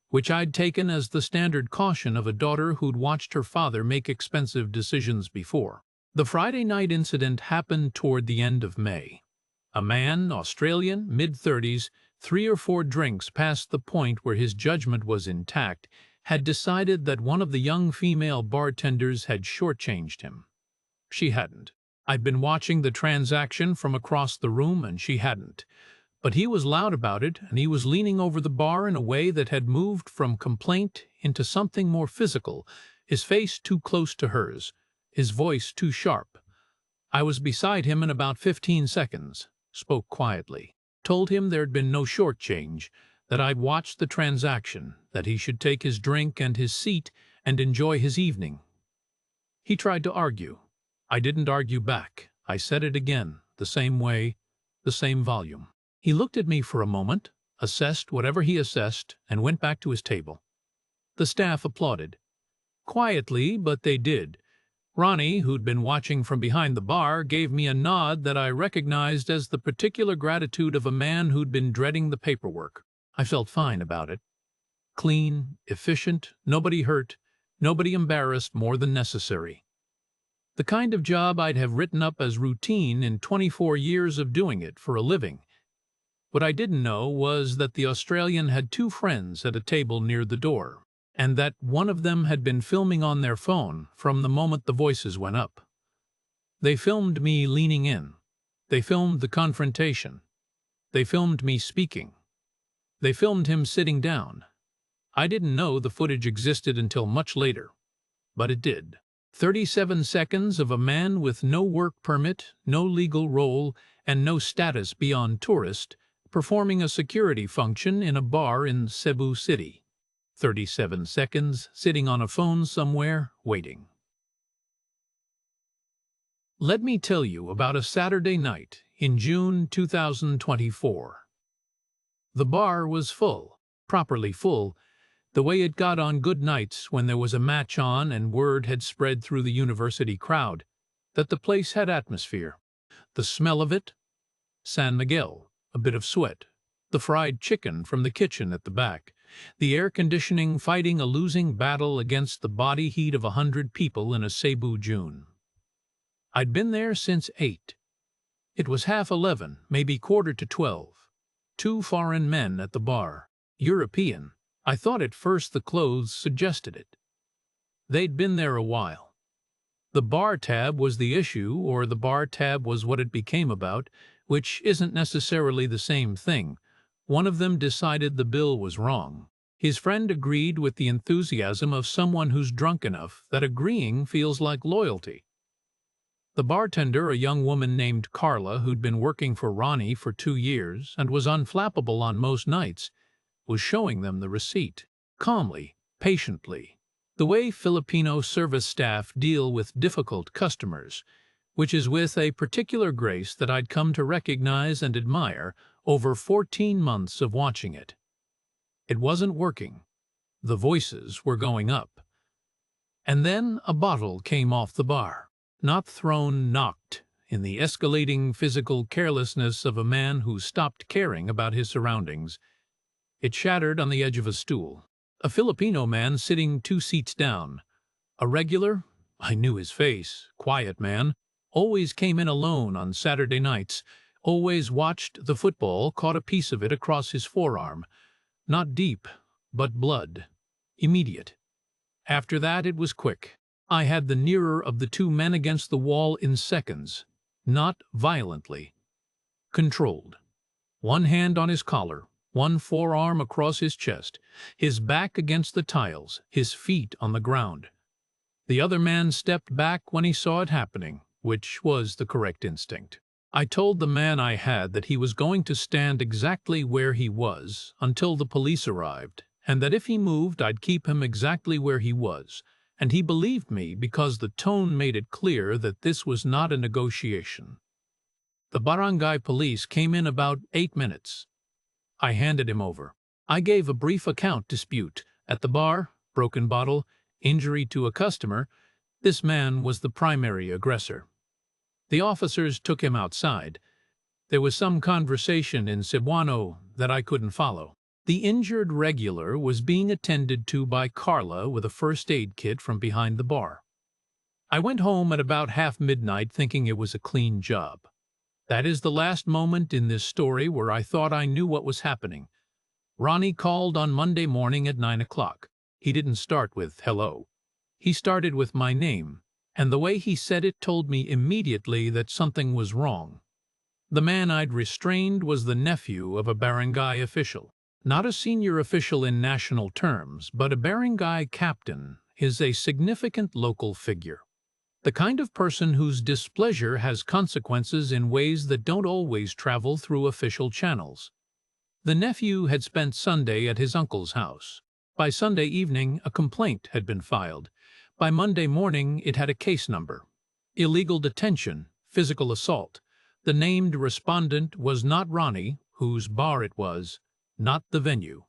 which I'd taken as the standard caution of a daughter who'd watched her father make expensive decisions before. The Friday night incident happened toward the end of May. A man, Australian, mid-30s, 3 or 4 drinks past the point where his judgment was intact, had decided that one of the young female bartenders had shortchanged him. She hadn't. I'd been watching the transaction from across the room, and she hadn't. But he was loud about it, and he was leaning over the bar in a way that had moved from complaint into something more physical, his face too close to hers, his voice too sharp. I was beside him in about 15 seconds, spoke quietly, told him there'd been no shortchange, that I'd watched the transaction, that he should take his drink and his seat and enjoy his evening. He tried to argue. I didn't argue back. I said it again, the same way, the same volume. He looked at me for a moment, assessed whatever he assessed, and went back to his table. The staff applauded. Quietly, but they did. Ronnie, who'd been watching from behind the bar, gave me a nod that I recognized as the particular gratitude of a man who'd been dreading the paperwork. I felt fine about it. Clean, efficient, nobody hurt, nobody embarrassed more than necessary. The kind of job I'd have written up as routine in 24 years of doing it for a living. What I didn't know was that the Australian had 2 friends at a table near the door, and that one of them had been filming on their phone from the moment the voices went up. They filmed me leaning in. They filmed the confrontation. They filmed me speaking. They filmed him sitting down. I didn't know the footage existed until much later, but it did. 37 seconds of a man with no work permit, no legal role, and no status beyond tourist, performing a security function in a bar in Cebu City. 37 seconds sitting on a phone somewhere, waiting. Let me tell you about a Saturday night in June 2024. The bar was full, properly full, the way it got on good nights when there was a match on and word had spread through the university crowd that the place had atmosphere. The smell of it, San Miguel, a bit of sweat, the fried chicken from the kitchen at the back, the air conditioning fighting a losing battle against the body heat of 100 people in a Cebu June. I'd been there since 8. It was 11:30, maybe 11:45. 2 foreign men at the bar, European. I thought at first the clothes suggested it. They'd been there a while. The bar tab was the issue, or the bar tab was what it became about, which isn't necessarily the same thing. One of them decided the bill was wrong. His friend agreed with the enthusiasm of someone who's drunk enough that agreeing feels like loyalty. The bartender, a young woman named Carla, who'd been working for Ronnie for 2 years and was unflappable on most nights, was showing them the receipt, calmly, patiently, the way Filipino service staff deal with difficult customers, which is with a particular grace that I'd come to recognize and admire over 14 months of watching it. It wasn't working. The voices were going up. And then a bottle came off the bar, not thrown, knocked, in the escalating physical carelessness of a man who stopped caring about his surroundings. It shattered on the edge of a stool. A Filipino man sitting 2 seats down. A regular, I knew his face, quiet man, always came in alone on Saturday nights, always watched the football, caught a piece of it across his forearm. Not deep, but blood. Immediate. After that it was quick. I had the nearer of the two men against the wall in seconds. Not violently. Controlled. One hand on his collar, one forearm across his chest, his back against the tiles, his feet on the ground. The other man stepped back when he saw it happening, which was the correct instinct. I told the man I had that he was going to stand exactly where he was until the police arrived, and that if he moved I'd keep him exactly where he was, and he believed me because the tone made it clear that this was not a negotiation. The barangay police came in about 8 minutes. I handed him over. I gave a brief account dispute. At the bar, broken bottle, injury to a customer. This man was the primary aggressor. The officers took him outside. There was some conversation in Cebuano that I couldn't follow. The injured regular was being attended to by Carla with a first aid kit from behind the bar. I went home at about half midnight thinking it was a clean job. That is the last moment in this story where I thought I knew what was happening. Ronnie called on Monday morning at 9 o'clock. He didn't start with hello. He started with my name, and the way he said it told me immediately that something was wrong. The man I'd restrained was the nephew of a barangay official. Not a senior official in national terms, but a barangay captain is a significant local figure. The kind of person whose displeasure has consequences in ways that don't always travel through official channels. The nephew had spent Sunday at his uncle's house. By Sunday evening, a complaint had been filed. By Monday morning, it had a case number. Illegal detention, physical assault. The named respondent was not Ronnie, whose bar it was, not the venue.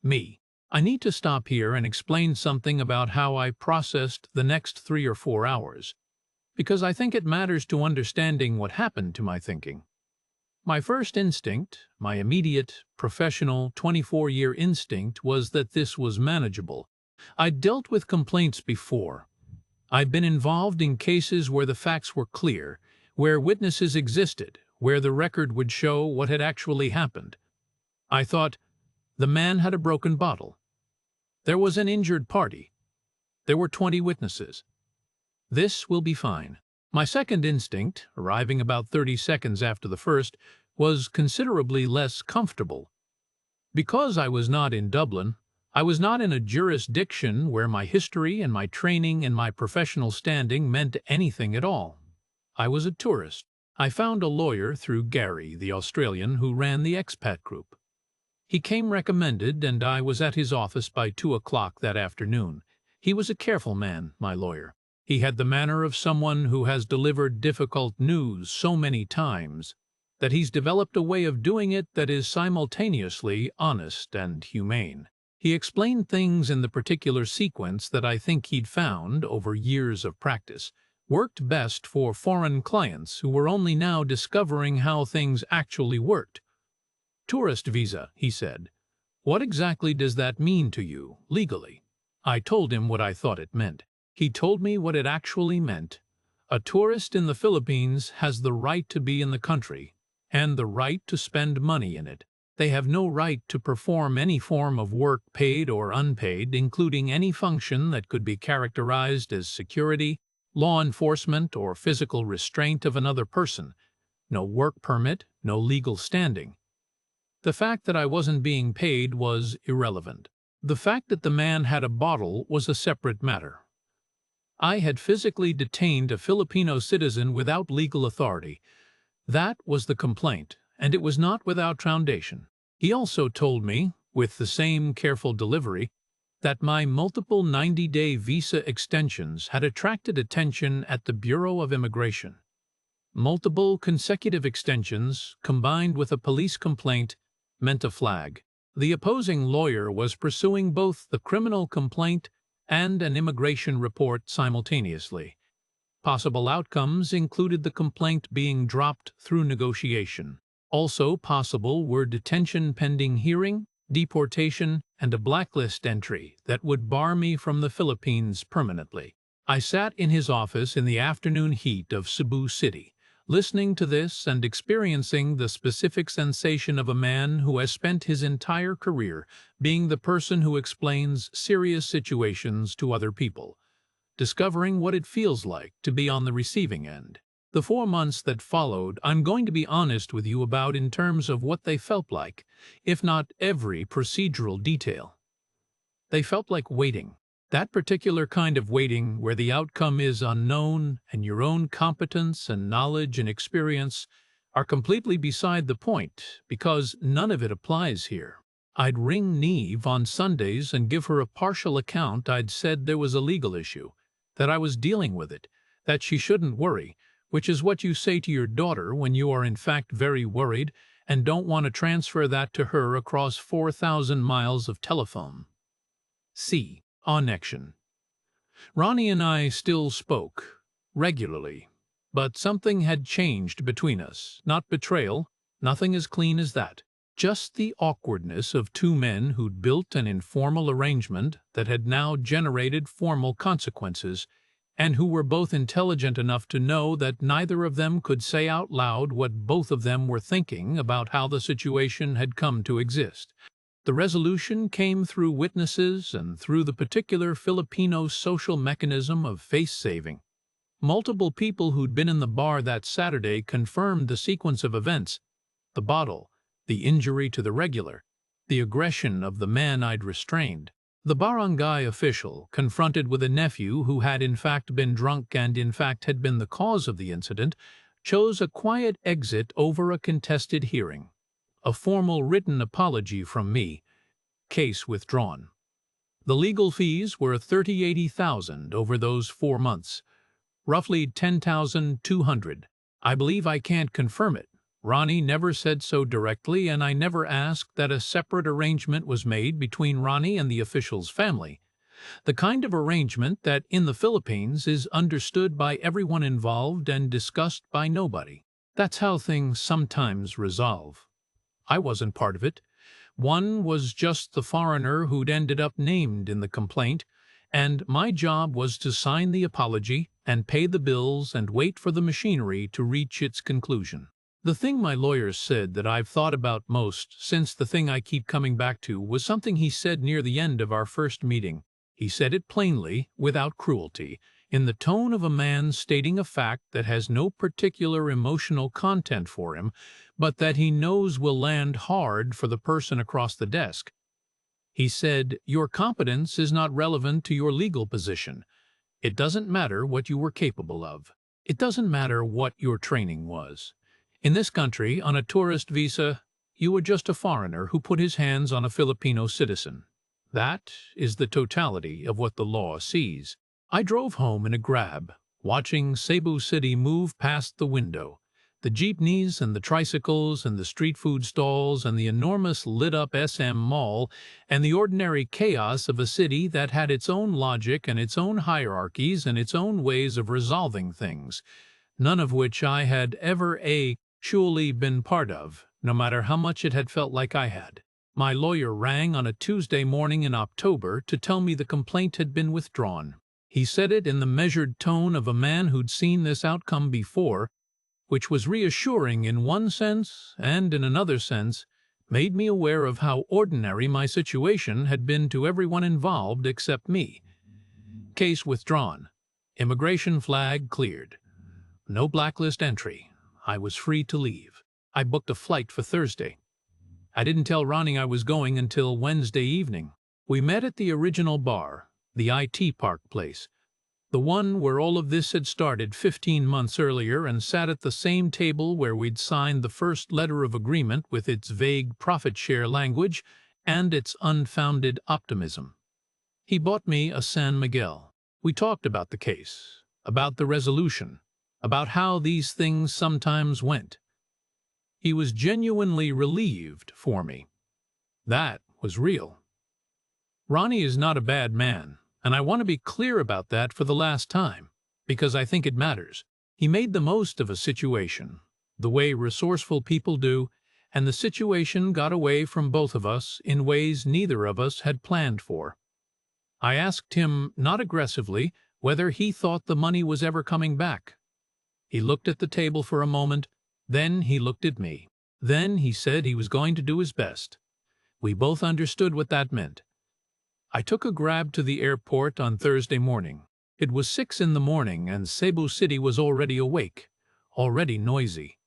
Me. I need to stop here and explain something about how I processed the next 3 or 4 hours, because I think it matters to understanding what happened to my thinking. My first instinct, my immediate, professional, 24-year instinct, was that this was manageable. I'd dealt with complaints before. I'd been involved in cases where the facts were clear, where witnesses existed, where the record would show what had actually happened. I thought, the man had a broken bottle. There was an injured party. There were 20 witnesses. This will be fine. My second instinct, arriving about 30 seconds after the first, was considerably less comfortable. Because I was not in Dublin, I was not in a jurisdiction where my history and my training and my professional standing meant anything at all. I was a tourist. I found a lawyer through Gary, the Australian, who ran the Expat group. He came recommended, and I was at his office by 2 o'clock that afternoon. He was a careful man, my lawyer. He had the manner of someone who has delivered difficult news so many times that he's developed a way of doing it that is simultaneously honest and humane. He explained things in the particular sequence that I think he'd found, over years of practice, worked best for foreign clients who were only now discovering how things actually worked. Tourist visa, he said. What exactly does that mean to you, legally? I told him what I thought it meant. He told me what it actually meant. A tourist in the Philippines has the right to be in the country, and the right to spend money in it. They have no right to perform any form of work, paid or unpaid, including any function that could be characterized as security, law enforcement, or physical restraint of another person. No work permit, no legal standing. The fact that I wasn't being paid was irrelevant. The fact that the man had a bottle was a separate matter. I had physically detained a Filipino citizen without legal authority. That was the complaint, and it was not without foundation. He also told me, with the same careful delivery, that my multiple 90-day visa extensions had attracted attention at the Bureau of Immigration. Multiple consecutive extensions, combined with a police complaint, meant a flag. The opposing lawyer was pursuing both the criminal complaint and an immigration report simultaneously. Possible outcomes included the complaint being dropped through negotiation. Also possible were detention pending hearing, deportation, and a blacklist entry that would bar me from the Philippines permanently. I sat in his office in the afternoon heat of Cebu City, listening to this and experiencing the specific sensation of a man who has spent his entire career being the person who explains serious situations to other people, discovering what it feels like to be on the receiving end. The 4 months that followed, I'm going to be honest with you about in terms of what they felt like, if not every procedural detail. They felt like waiting. That particular kind of waiting where the outcome is unknown and your own competence and knowledge and experience are completely beside the point because none of it applies here. I'd ring Neve on Sundays and give her a partial account. I'd said there was a legal issue, that I was dealing with it, that she shouldn't worry, which is what you say to your daughter when you are in fact very worried and don't want to transfer that to her across 4,000 miles of telephone. C. Connection. Ronnie and I still spoke, regularly, but something had changed between us. Not betrayal, nothing as clean as that. Just the awkwardness of two men who'd built an informal arrangement that had now generated formal consequences, and who were both intelligent enough to know that neither of them could say out loud what both of them were thinking about how the situation had come to exist. The resolution came through witnesses and through the particular Filipino social mechanism of face-saving. Multiple people who'd been in the bar that Saturday confirmed the sequence of events: the bottle, the injury to the regular, the aggression of the man I'd restrained. The barangay official, confronted with a nephew who had in fact been drunk and in fact had been the cause of the incident, chose a quiet exit over a contested hearing. A formal written apology from me. Case withdrawn. The legal fees were $30,000 over those 4 months, roughly $10,200. I believe I can't confirm it. Ronnie never said so directly, and I never asked that a separate arrangement was made between Ronnie and the official's family. The kind of arrangement that, in the Philippines, is understood by everyone involved and discussed by nobody. That's how things sometimes resolve. I wasn't part of it. One was just the foreigner who'd ended up named in the complaint, and my job was to sign the apology and pay the bills and wait for the machinery to reach its conclusion. The thing my lawyer said that I've thought about most since, the thing I keep coming back to, was something he said near the end of our first meeting. He said it plainly, without cruelty, in the tone of a man stating a fact that has no particular emotional content for him, but that he knows will land hard for the person across the desk. He said, "Your competence is not relevant to your legal position. It doesn't matter what you were capable of. It doesn't matter what your training was. In this country, on a tourist visa, you were just a foreigner who put his hands on a Filipino citizen. That is the totality of what the law sees." I drove home in a grab, watching Cebu City move past the window. The jeepneys and the tricycles and the street food stalls and the enormous lit-up SM mall and the ordinary chaos of a city that had its own logic and its own hierarchies and its own ways of resolving things, none of which I had ever actually been part of, no matter how much it had felt like I had. My lawyer rang on a Tuesday morning in October to tell me the complaint had been withdrawn. He said it in the measured tone of a man who'd seen this outcome before, which was reassuring in one sense, and in another sense made me aware of how ordinary my situation had been to everyone involved except me. Case withdrawn. Immigration flag cleared. No blacklist entry. I was free to leave. I booked a flight for Thursday. I didn't tell Ronnie I was going until Wednesday evening. We met at the original bar, the IT Park place, the one where all of this had started 15 months earlier, and sat at the same table where we'd signed the first letter of agreement with its vague profit-share language and its unfounded optimism. He bought me a San Miguel. We talked about the case, about the resolution, about how these things sometimes went. He was genuinely relieved for me. That was real. Ronnie is not a bad man, and I want to be clear about that for the last time, because I think it matters. He made the most of a situation, the way resourceful people do, and the situation got away from both of us in ways neither of us had planned for. I asked him, not aggressively, whether he thought the money was ever coming back. He looked at the table for a moment, then he looked at me. Then he said he was going to do his best. We both understood what that meant. I took a grab to the airport on Thursday morning. It was 6 in the morning and Cebu City was already awake, already noisy.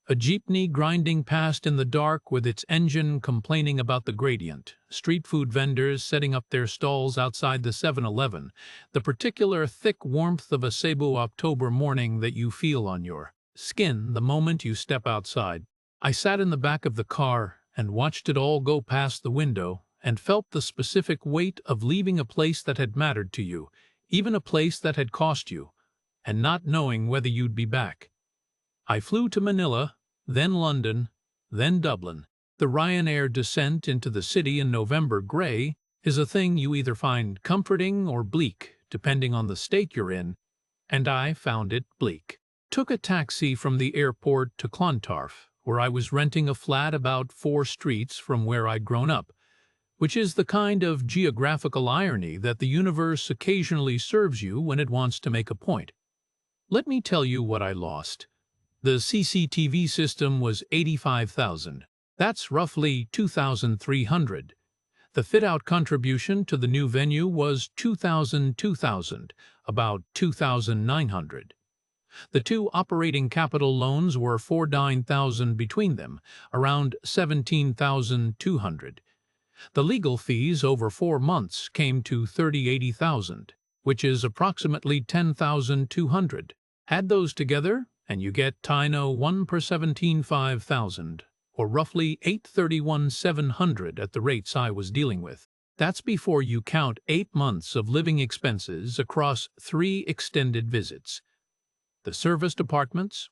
A jeepney grinding past in the dark with its engine complaining about the gradient, street food vendors setting up their stalls outside the 7-Eleven, the particular thick warmth of a Cebu October morning that you feel on your skin the moment you step outside. I sat in the back of the car and watched it all go past the window and felt the specific weight of leaving a place that had mattered to you, even a place that had cost you, and not knowing whether you'd be back. I flew to Manila, then London, then Dublin. The Ryanair descent into the city in November grey is a thing you either find comforting or bleak, depending on the state you're in, and I found it bleak. Took a taxi from the airport to Clontarf, where I was renting a flat about 4 streets from where I'd grown up, which is the kind of geographical irony that the universe occasionally serves you when it wants to make a point. Let me tell you what I lost. The CCTV system was $85,000. That's roughly $2,300. The fit-out contribution to the new venue was $2,000, about $2,900. The 2 operating capital loans were $49,000 between them, around $17,200. The legal fees over 4 months came to $30,000, which is approximately $10,200. Add those together, and you get Tino 1 per 17,500, or roughly $831,700 at the rates I was dealing with. That's before you count 8 months of living expenses across 3 extended visits. The serviced apartments,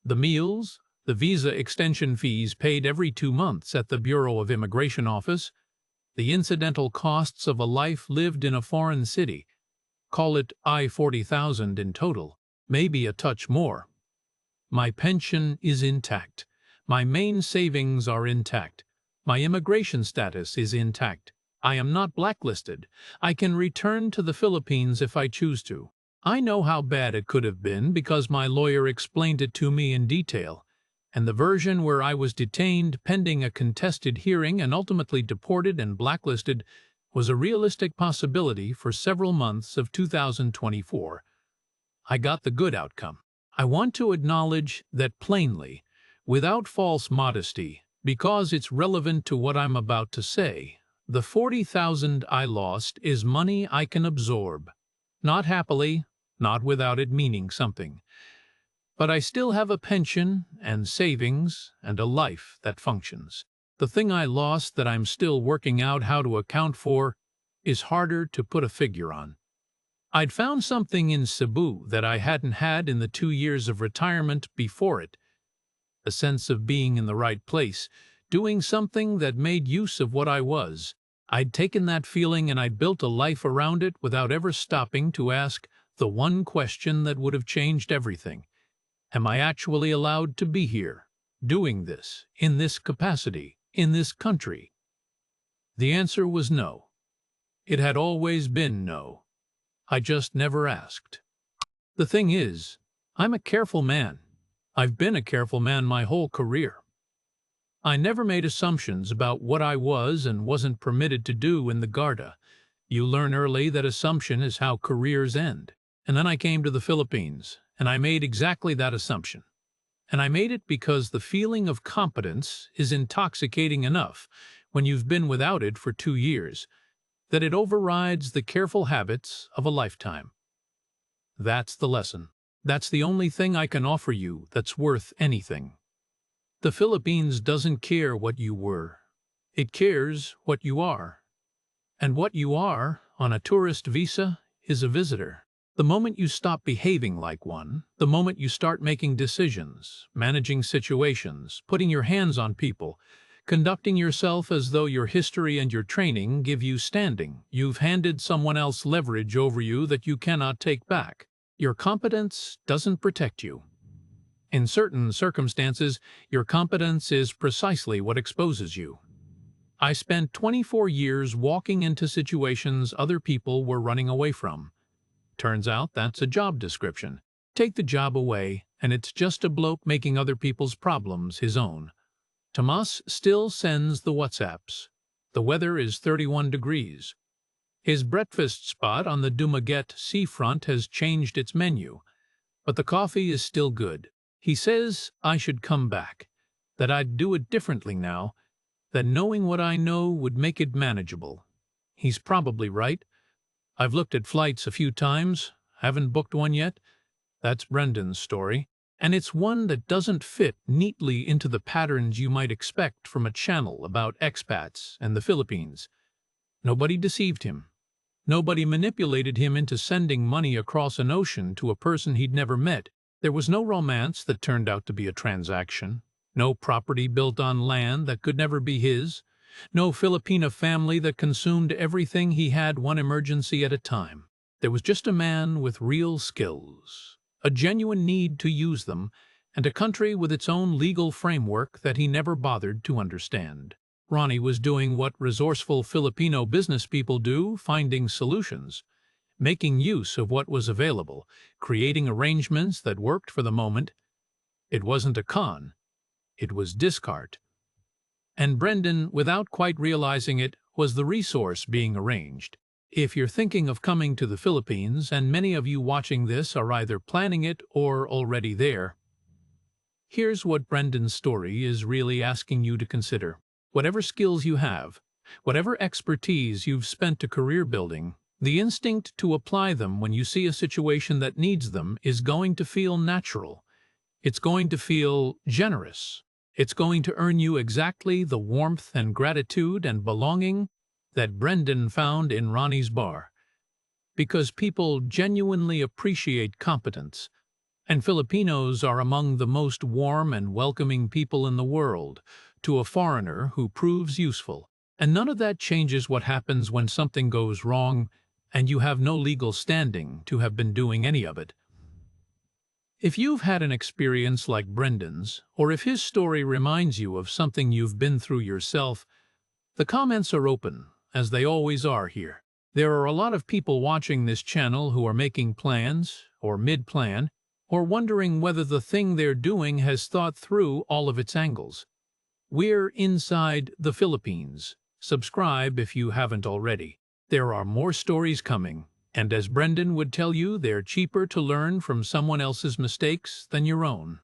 the meals, the visa extension fees paid every 2 months at the Bureau of Immigration office, the incidental costs of a life lived in a foreign city. Call it $40,000 in total, maybe a touch more. My pension is intact. My main savings are intact. My immigration status is intact. I am not blacklisted. I can return to the Philippines if I choose to. I know how bad it could have been because my lawyer explained it to me in detail, and the version where I was detained pending a contested hearing and ultimately deported and blacklisted was a realistic possibility for several months of 2024. I got the good outcome. I want to acknowledge that plainly, without false modesty, because it's relevant to what I'm about to say. The $40,000 I lost is money I can absorb. Not happily, not without it meaning something. But I still have a pension and savings and a life that functions. The thing I lost that I'm still working out how to account for is harder to put a figure on. I'd found something in Cebu that I hadn't had in the 2 years of retirement before it. A sense of being in the right place, doing something that made use of what I was. I'd taken that feeling and I'd built a life around it without ever stopping to ask the one question that would have changed everything. Am I actually allowed to be here, doing this, in this capacity, in this country? The answer was no. It had always been no. I just never asked. The thing is, I'm a careful man. I've been a careful man my whole career. I never made assumptions about what I was and wasn't permitted to do in the Garda. You learn early that assumption is how careers end. And then I came to the Philippines, and I made exactly that assumption. And I made it because the feeling of competence is intoxicating enough when you've been without it for 2 years, that it overrides the careful habits of a lifetime. That's the lesson. That's the only thing I can offer you that's worth anything. The Philippines doesn't care what you were. It cares what you are. And what you are, on a tourist visa, is a visitor. The moment you stop behaving like one, the moment you start making decisions, managing situations, putting your hands on people, conducting yourself as though your history and your training give you standing, you've handed someone else leverage over you that you cannot take back. Your competence doesn't protect you. In certain circumstances, your competence is precisely what exposes you. I spent 24 years walking into situations other people were running away from. Turns out that's a job description. Take the job away, and it's just a bloke making other people's problems his own. Tomas still sends the WhatsApps. The weather is 31 degrees. His breakfast spot on the Dumaguete seafront has changed its menu, but the coffee is still good. He says I should come back, that I'd do it differently now, that knowing what I know would make it manageable. He's probably right. I've looked at flights a few times, haven't booked one yet. That's Brendan's story, and it's one that doesn't fit neatly into the patterns you might expect from a channel about expats and the Philippines. Nobody deceived him. Nobody manipulated him into sending money across an ocean to a person he'd never met. There was no romance that turned out to be a transaction, no property built on land that could never be his, no Filipina family that consumed everything he had one emergency at a time. There was just a man with real skills, a genuine need to use them, and a country with its own legal framework that he never bothered to understand. Ronnie was doing what resourceful Filipino business people do, finding solutions, making use of what was available, creating arrangements that worked for the moment. It wasn't a con, it was discard. And Brendan, without quite realizing it, was the resource being arranged. If you're thinking of coming to the Philippines, and many of you watching this are either planning it or already there, here's what Brendan's story is really asking you to consider. Whatever skills you have, whatever expertise you've spent a career building, the instinct to apply them when you see a situation that needs them is going to feel natural. It's going to feel generous. It's going to earn you exactly the warmth and gratitude and belonging that Brendan found in Ronnie's bar. Because people genuinely appreciate competence, and Filipinos are among the most warm and welcoming people in the world to a foreigner who proves useful. And none of that changes what happens when something goes wrong and you have no legal standing to have been doing any of it. If you've had an experience like Brendan's, or if his story reminds you of something you've been through yourself, the comments are open, as they always are here. There are a lot of people watching this channel who are making plans, or mid-plan, or wondering whether the thing they're doing has thought through all of its angles. We're inside the Philippines. Subscribe if you haven't already. There are more stories coming. And as Brendan would tell you, they're cheaper to learn from someone else's mistakes than your own.